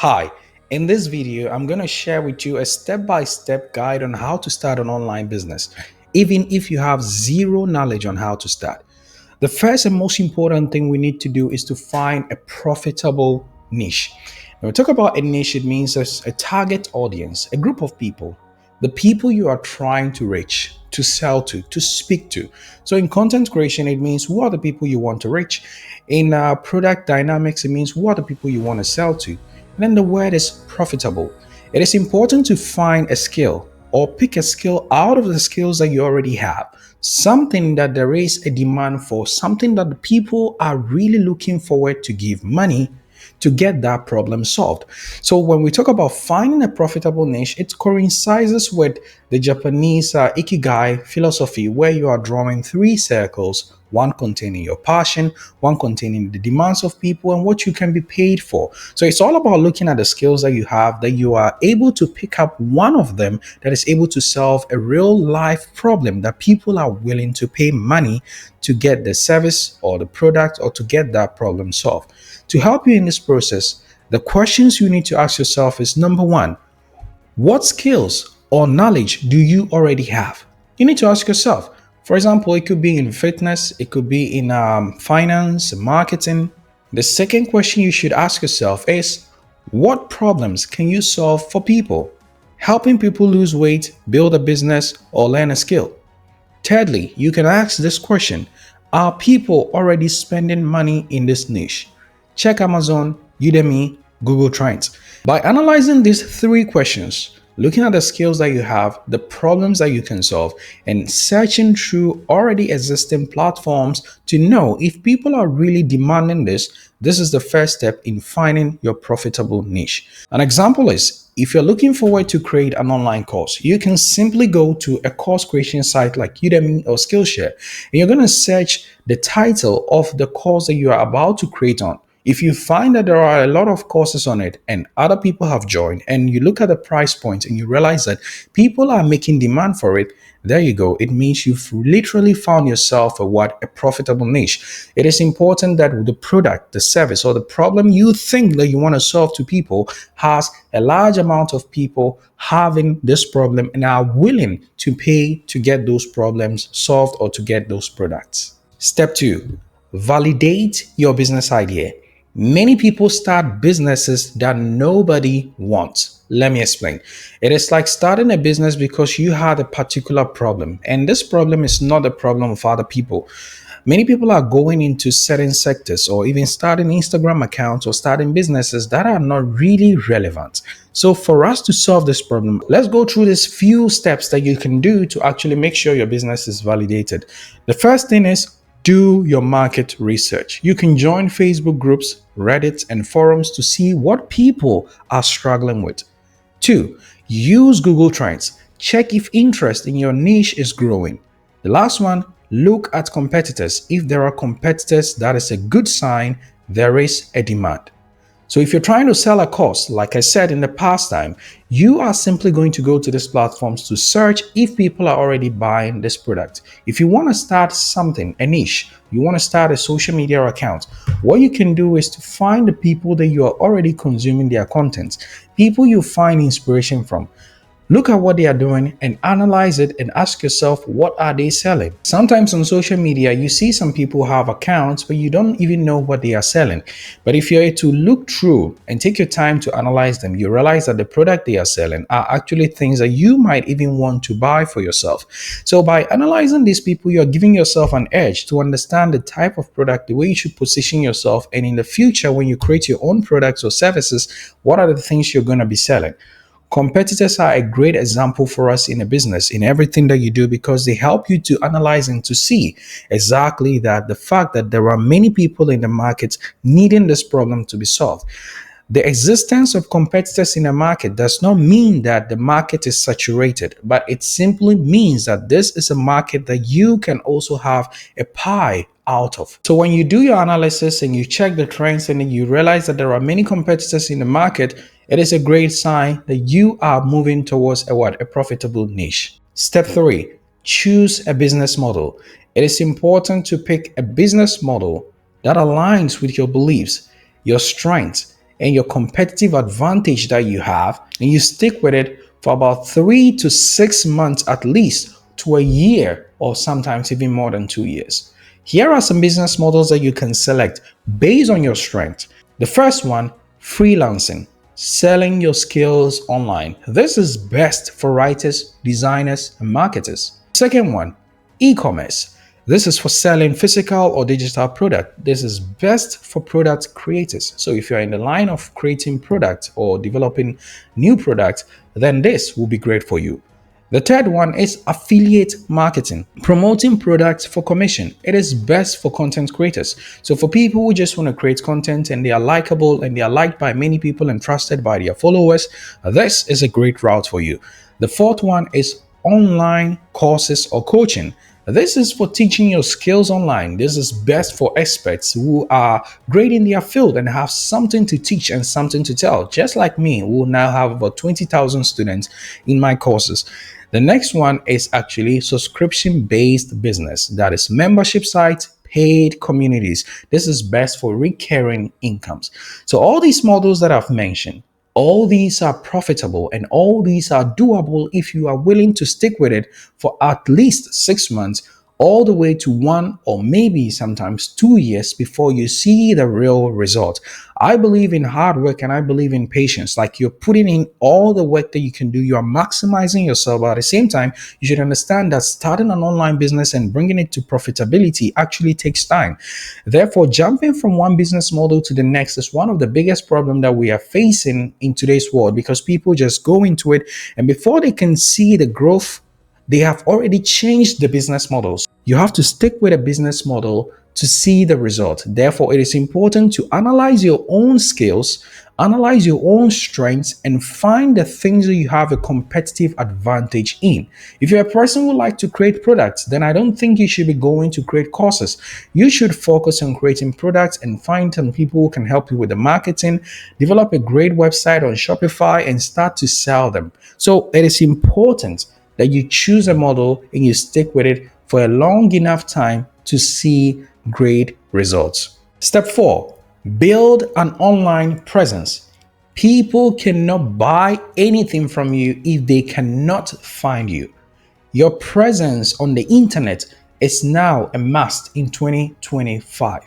Hi, in this video, I'm going to share with you a step-by-step guide on how to start an online business, even if you have zero knowledge on how to start. The first and most important thing we need to do is to find a profitable niche. When we talk about a niche, it means there's a target audience, a group of people, the people you are trying to reach, to sell to speak to. So in content creation, it means who are the people you want to reach. In product dynamics, it means who are the people you want to sell to. And then the word is profitable. It is important to find a skill or pick a skill out of the skills that you already have, something that there is a demand for, something that the people are really looking forward to give money to get that problem solved. So when we talk about finding a profitable niche, it coincides with the Japanese ikigai philosophy, where you are drawing three circles, one containing your passion, one containing the demands of people and what you can be paid for. So it's all about looking at the skills that you have, that you are able to pick up one of them that is able to solve a real life problem that people are willing to pay money to get the service or the product or to get that problem solved. To help you in this process, the questions you need to ask yourself is: number one, what skills or knowledge do you already have? You need to ask yourself. For example, it could be in fitness, it could be in finance, marketing. The second question you should ask yourself is: what problems can you solve for people? Helping people lose weight, build a business, or learn a skill. Thirdly, you can ask this question: are people already spending money in this niche? Check Amazon, Udemy, Google Trends. By analyzing these three questions, looking at the skills that you have, the problems that you can solve, and searching through already existing platforms to know if people are really demanding this is the first step in finding your profitable niche. An example is, if you're looking forward to create an online course, you can simply go to a course creation site like Udemy or Skillshare, and you're going to search the title of the course that you are about to create on. If you find that there are a lot of courses on it and other people have joined, and you look at the price points and you realize that people are making demand for it, there you go. It means you've literally found yourself a profitable niche. It is important that the product, the service, or the problem you think that you want to solve to people has a large amount of people having this problem and are willing to pay to get those problems solved or to get those products. Step two, validate your business idea. Many people start businesses that nobody wants. Let me explain. It is like starting a business because you had a particular problem, and this problem is not the problem of other people. Many people are going into certain sectors or even starting Instagram accounts or starting businesses that are not really relevant. So, for us to solve this problem, let's go through these few steps that you can do to actually make sure your business is validated. The first thing is, do your market research. You can join Facebook groups, Reddit, and forums to see what people are struggling with. Two, use Google Trends. Check if interest in your niche is growing. The last one, look at competitors. If there are competitors, that is a good sign there is a demand. So if you're trying to sell a course, like I said in the past time, you are simply going to go to these platforms to search if people are already buying this product. If you want to start something, a niche, you want to start a social media account, what you can do is to find the people that you are already consuming their content, people you find inspiration from. Look at what they are doing and analyze it and ask yourself, what are they selling? Sometimes on social media, you see some people have accounts, but you don't even know what they are selling. But if you're to look through and take your time to analyze them, you realize that the product they are selling are actually things that you might even want to buy for yourself. So by analyzing these people, you're giving yourself an edge to understand the type of product, the way you should position yourself. And in the future, when you create your own products or services, what are the things you're going to be selling? Competitors are a great example for us in a business, in everything that you do, because they help you to analyze and to see exactly that the fact that there are many people in the market needing this problem to be solved. The existence of competitors in a market does not mean that the market is saturated, but it simply means that this is a market that you can also have a pie out of. So when you do your analysis and you check the trends and then you realize that there are many competitors in the market, it is a great sign that you are moving towards a profitable niche. Step three, choose a business model. It is important to pick a business model that aligns with your beliefs, your strengths, and your competitive advantage that you have, and you stick with it for about 3 to 6 months at least to a year, or sometimes even more than 2 years. Here are some business models that you can select based on your strength. The first one, freelancing, selling your skills online. This is best for writers, designers, and marketers. Second one, e-commerce. This is for selling physical or digital product. This is best for product creators. So if you're in the line of creating product or developing new product, then this will be great for you. The third one is affiliate marketing, promoting products for commission. It is best for content creators. So for people who just want to create content and they are likable and they are liked by many people and trusted by their followers, this is a great route for you. The fourth one is online courses or coaching. This is for teaching your skills online. This is best for experts who are great in their field and have something to teach and something to tell. Just like me, who now have about 20,000 students in my courses. The next one is actually subscription-based business. That is membership sites, paid communities. This is best for recurring incomes. So all these models that I've mentioned, all these are profitable and all these are doable if you are willing to stick with it for at least 6 months, all the way to 1 or maybe sometimes 2 years before you see the real result. I believe in hard work and I believe in patience. Like, you're putting in all the work that you can do, you are maximizing yourself, but at the same time, you should understand that starting an online business and bringing it to profitability actually takes time. Therefore, jumping from one business model to the next is one of the biggest problems that we are facing in today's world, because people just go into it and before they can see the growth, they have already changed the business models. You have to stick with a business model to see the result. Therefore, it is important to analyze your own skills, analyze your own strengths, and find the things that you have a competitive advantage in. If you're a person who likes to create products, then I don't think you should be going to create courses. You should focus on creating products and find some people who can help you with the marketing, develop a great website on Shopify, and start to sell them. So it is important that you choose a model and you stick with it for a long enough time to see great results. Step 4, build an online presence. People cannot buy anything from you if they cannot find you. Your presence on the internet is now a must in 2025.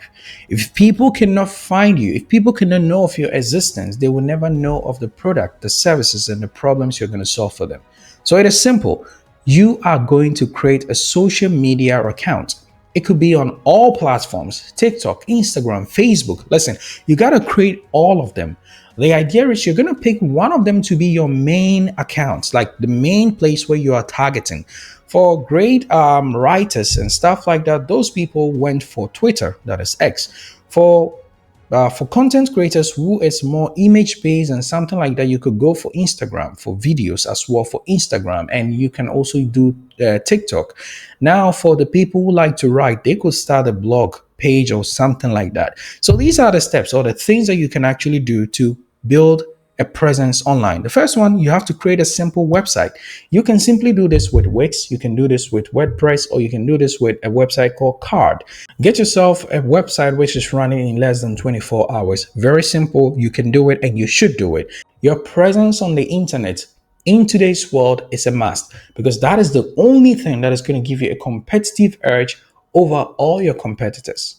If people cannot find you, if people cannot know of your existence, they will never know of the product, the services, and the problems you're going to solve for them. So it is simple. You are going to create a social media account. It could be on all platforms: TikTok, Instagram, Facebook. Listen, you got to create all of them. The idea is you're going to pick one of them to be your main account, like the main place where you are targeting. For great writers and stuff like that, those people went for Twitter, that is X. For content creators who is more image based and something like that, you could go for Instagram for videos as well for Instagram, and you can also do TikTok. Now, for the people who like to write, they could start a blog page or something like that. So these are the steps or the things that you can actually do to build a presence online. The first one, you have to create a simple website. You can simply do this with Wix, you can do this with WordPress, or you can do this with a website called Card. Get yourself a website which is running in less than 24 hours. Very simple. You can do it and you should do it. Your presence on the internet in today's world is a must, because that is the only thing that is going to give you a competitive edge over all your competitors.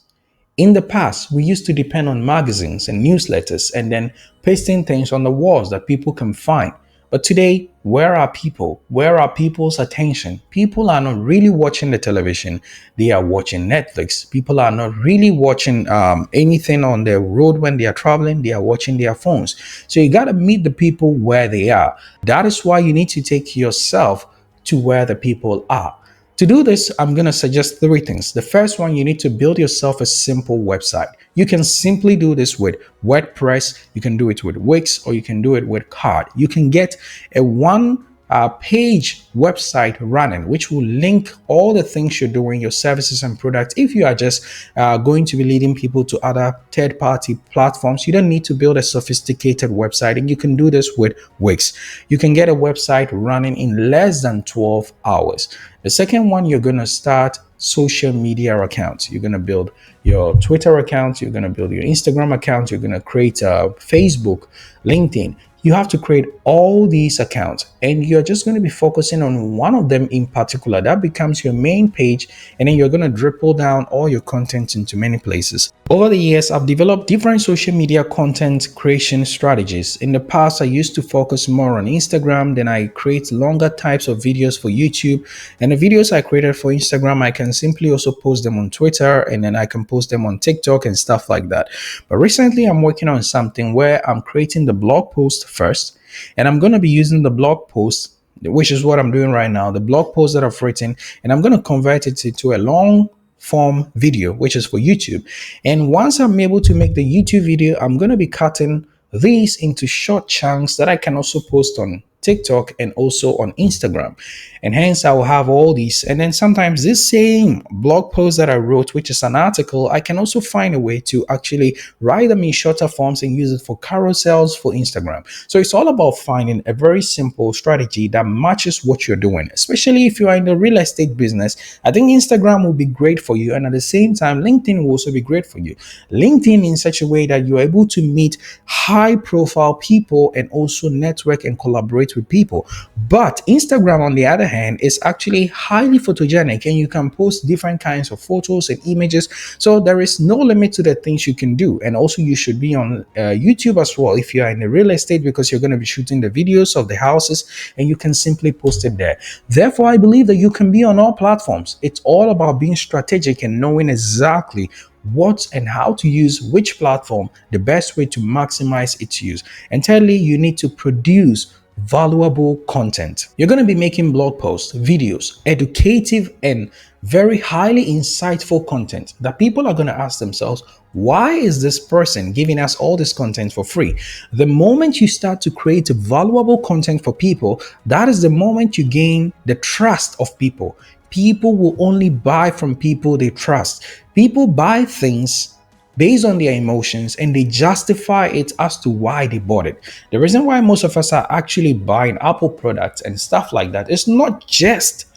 In the past, we used to depend on magazines and newsletters and then pasting things on the walls that people can find. But today, where are people? Where are people's attention? People are not really watching the television. They are watching Netflix. People are not really watching anything on the road when they are traveling. They are watching their phones. So you got to meet the people where they are. That is why you need to take yourself to where the people are. To do this, I'm going to suggest 3 things. The first one, you need to build yourself a simple website. You can simply do this with WordPress, you can do it with Wix, or you can do it with Card. You can get a one-page website running, which will link all the things you're doing, your services and products. If you are just going to be leading people to other third-party platforms, you don't need to build a sophisticated website, and you can do this with Wix. You can get a website running in less than 12 hours. The second one, you're going to start social media accounts. You're going to build your Twitter account, you're going to build your Instagram account, you're going to create a Facebook, LinkedIn. You have to create all these accounts and you're just going to be focusing on one of them in particular. That becomes your main page, and then you're going to dribble down all your content into many places. Over the years, I've developed different social media content creation strategies. In the past, I used to focus more on Instagram, then I create longer types of videos for YouTube. And the videos I created for Instagram, I can simply also post them on Twitter, and then I can post them on TikTok and stuff like that. But recently, I'm working on something where I'm creating the blog post first, and I'm going to be using the blog post, which is what I'm doing right now, the blog post that I've written, and I'm going to convert it into a long form video, which is for YouTube. And once I'm able to make the YouTube video, I'm going to be cutting these into short chunks that I can also post on TikTok and also on Instagram. And hence I will have all these. And then sometimes this same blog post that I wrote, which is an article, I can also find a way to actually write them in shorter forms and use it for carousels for Instagram. So it's all about finding a very simple strategy that matches what you're doing, especially if you are in the real estate business. I think Instagram will be great for you. And at the same time, LinkedIn will also be great for you. LinkedIn in such a way that you're able to meet high profile people and also network and collaborate with people. But Instagram, on the other hand, is actually highly photogenic and you can post different kinds of photos and images. So there is no limit to the things you can do. And also you should be on YouTube as well if you are in the real estate, because you're going to be shooting the videos of the houses and you can simply post it there. Therefore, I believe that you can be on all platforms. It's all about being strategic and knowing exactly what and how to use which platform, the best way to maximize its use. And thirdly, you need to produce valuable content. You're going to be making blog posts, videos, educative and very highly insightful content that people are going to ask themselves, why is this person giving us all this content for free? The moment you start to create valuable content for people, that is the moment you gain the trust of people. People will only buy from people they trust. People buy things based on their emotions and they justify it as to why they bought it. The reason why most of us are actually buying Apple products and stuff like that is not just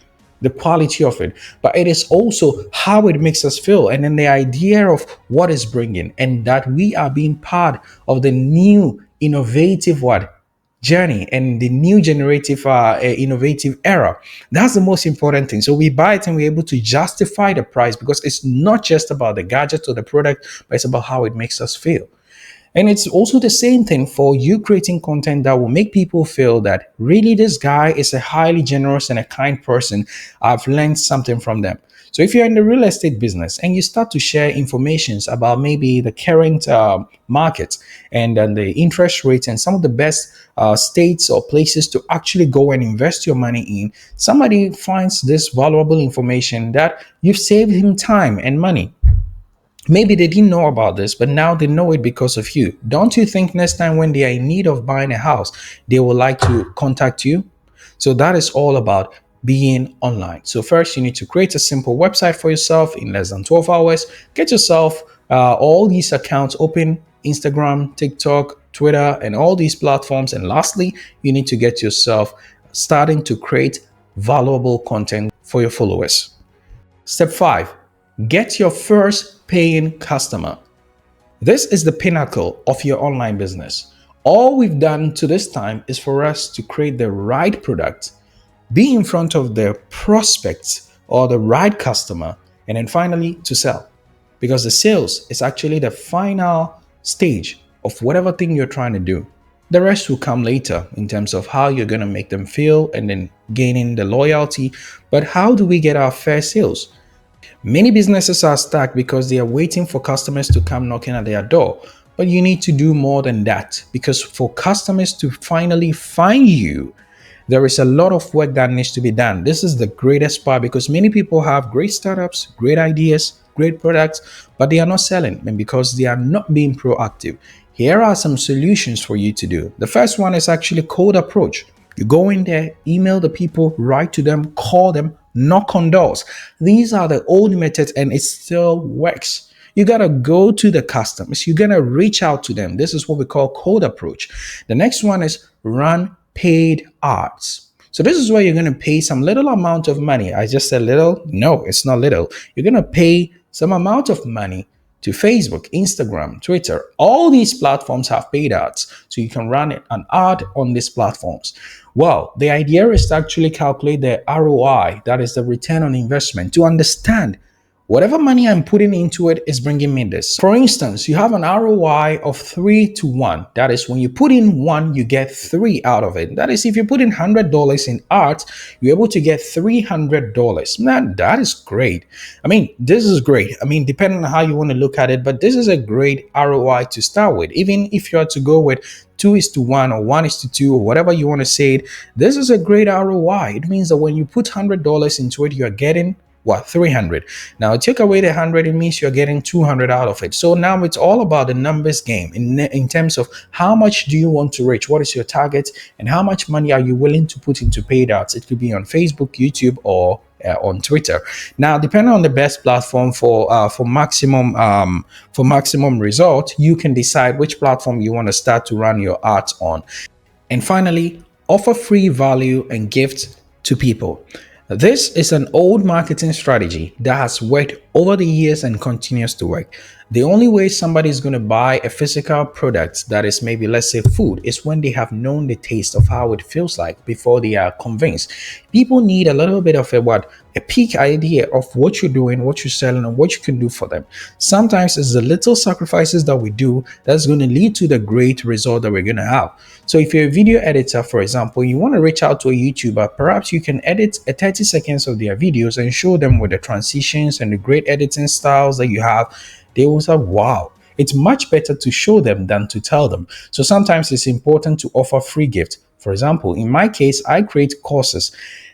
the quality of it, but it is also how it makes us feel, and then the idea of what it's bringing, and that we are being part of the new innovative journey and the new generative innovative era. That's the most important thing. So we buy it and we're able to justify the price, because it's not just about the gadget or the product, but it's about how it makes us feel. And it's also the same thing for you creating content that will make people feel that really this guy is a highly generous and a kind person. I've learned something from them. So if you're in the real estate business and you start to share informations about maybe the current market and then the interest rates and some of the best states or places to actually go and invest your money in, somebody finds this valuable information that you've saved him time and money. Maybe they didn't know about this, but now they know it because of you. Don't you think next time when they are in need of buying a house, they will like to contact you? So that is all about being online. So first, you need to create a simple website for yourself in less than 12 hours. Get yourself all these accounts open: Instagram, TikTok, Twitter, and all these platforms. And lastly, you need to get yourself starting to create valuable content for your followers. Step 5, get your first paying customer. This is the pinnacle of your online business. All we've done to this time is for us to create the right product, be in front of the prospects or the right customer, and then finally to sell. Because the sales is actually the final stage of whatever thing you're trying to do. The rest will come later in terms of how you're going to make them feel and then gaining the loyalty. But how do we get our fair sales? Many businesses are stuck because they are waiting for customers to come knocking at their door. But you need to do more than that, because for customers to finally find you, there is a lot of work that needs to be done. This is the greatest part, because many people have great startups, great ideas, great products, but they are not selling, and because they are not being proactive. Here are some solutions for you to do. The first one is actually cold approach. You go in there, email the people, write to them, call them, knock on doors. These are the old methods and it still works. You got to go to the customers. You're going to reach out to them. This is what we call cold approach. The next one is run paid ads. So this is where you're going to pay some little amount of money. I just said little. No, it's not little. You're going to pay some amount of money to Facebook, Instagram, Twitter. All these platforms have paid ads. So you can run an ad on these platforms. Well, the idea is to actually calculate the ROI, that is the return on investment, to understand whatever money I'm putting into it is bringing me this. For instance, you have an ROI of 3 to 1. That is, when you put in one, you get three out of it. That is, if you put in $100 in art, you're able to get $300. Man, that is great. I mean, this is great. I mean, depending on how you want to look at it, but this is a great ROI to start with. Even if you are to go with 2:1 or 1:2 or whatever you want to say it, this is a great ROI. It means that when you put $100 into it, you're getting what, 300. Now take away the 100, it means you're getting 200 out of it. So now it's all about the numbers game in terms of how much do you want to reach, what is your target, and how much money are you willing to put into paid ads. It could be on Facebook, YouTube, or on Twitter. Now, depending on the best platform for maximum result, you can decide which platform you want to start to run your ads on. And finally, offer free value and gifts to people. This is an old marketing strategy that has worked over the years and continues to work. The only way somebody is going to buy a physical product, that is maybe, let's say, food, is when they have known the taste of how it feels like before they are convinced. People need a little bit of a peak idea of what you're doing, what you're selling, and what you can do for them. Sometimes it's the little sacrifices that we do that's going to lead to the great result that we're going to have. So if you're a video editor, for example, you want to reach out to a YouTuber, perhaps you can edit a 30 seconds of their videos and show them with the transitions and the great editing styles that you have. They will say, wow. It's much better to show them than to tell them. So sometimes it's important to offer free gifts. For example, in my case, I create courses.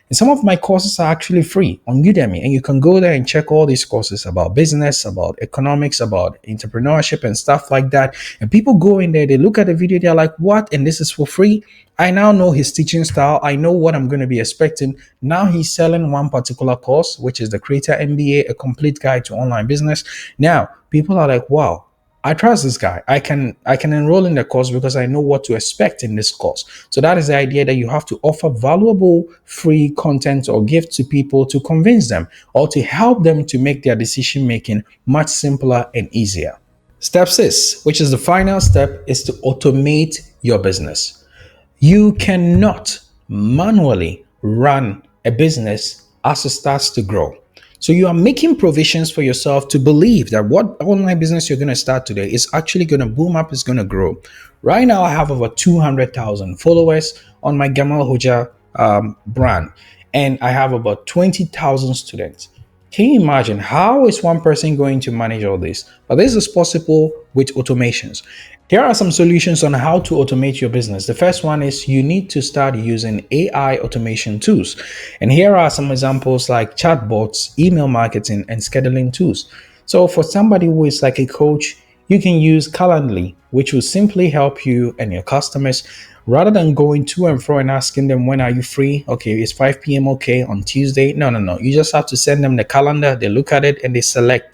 And some of my courses are actually free on Udemy. And you can go there and check all these courses about business, about economics, about entrepreneurship and stuff like that. And people go in there, they look at the video, they're like, what? And this is for free? I now know his teaching style. I know what I'm going to be expecting. Now he's selling one particular course, which is the Creator MBA, a complete guide to online business. Now, people are like, wow, I trust this guy. I can enroll in the course because I know what to expect in this course. So that is the idea, that you have to offer valuable free content or gift to people to convince them or to help them to make their decision making much simpler and easier. Step 6, which is the final step, is to automate your business. You cannot manually run a business as it starts to grow. So you are making provisions for yourself to believe that what online business you're going to start today is actually going to boom up, is going to grow. Right now, I have over 200,000 followers on my Gamal Hoja brand, and I have about 20,000 students. Can you imagine how is one person going to manage all this? But this is possible with automations. Here are some solutions on how to automate your business. The first one is you need to start using AI automation tools. And here are some examples like chatbots, email marketing, and scheduling tools. So for somebody who is like a coach, you can use Calendly, which will simply help you and your customers rather than going to and fro and asking them, when are you free? Okay, it's 5 p.m. okay on Tuesday? No. You just have to send them the calendar. They look at it and they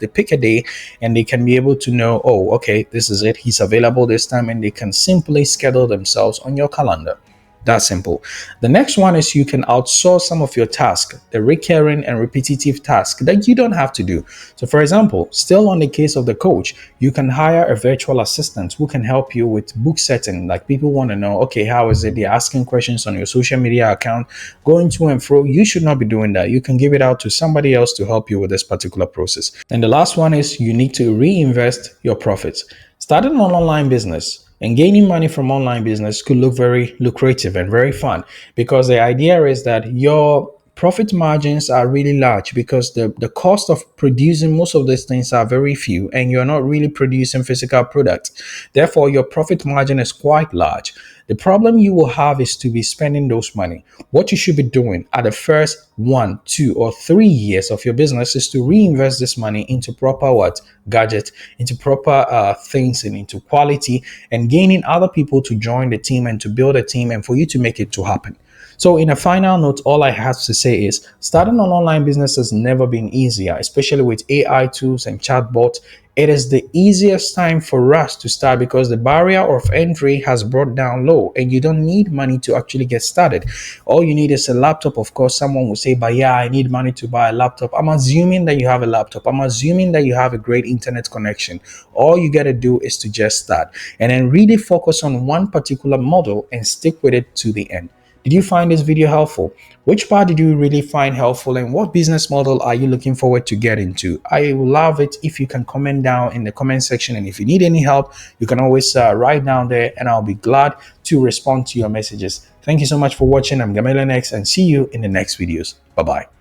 pick a day, and they can be able to know, oh, okay, this is it. He's available this time, and they can simply schedule themselves on your calendar. That simple. The next one is you can outsource some of your tasks, the recurring and repetitive tasks that you don't have to do. So for example, still on the case of the coach, you can hire a virtual assistant who can help you with book setting. Like people want to know, okay, how is it? They're asking questions on your social media account, going to and fro. You should not be doing that. You can give it out to somebody else to help you with this particular process. And the last one is you need to reinvest your profits. Starting an online business and gaining money from online business could look very lucrative and very fun, because the idea is that your profit margins are really large, because the cost of producing most of these things are very few, and you're not really producing physical products. Therefore, your profit margin is quite large. The problem you will have is to be spending those money. What you should be doing at the first 1, 2, or 3 years of your business is to reinvest this money into proper gadget, into proper things, and into quality, and gaining other people to join the team and to build a team and for you to make it to happen. So, in a final note, all I have to say is starting an online business has never been easier, especially with AI tools and chatbots. It is the easiest time for us to start because the barrier of entry has brought down low and you don't need money to actually get started. All you need is a laptop. Of course, someone will say, but yeah, I need money to buy a laptop. I'm assuming that you have a laptop. I'm assuming that you have a great internet connection. All you got to do is to just start and then really focus on one particular model and stick with it to the end. Did you find this video helpful? Which part did you really find helpful and what business model are you looking forward to get into? I will love it if you can comment down in the comment section, and if you need any help, you can always write down there and I'll be glad to respond to your messages. Thank you so much for watching. I'm Gamela Next and see you in the next videos. Bye-bye.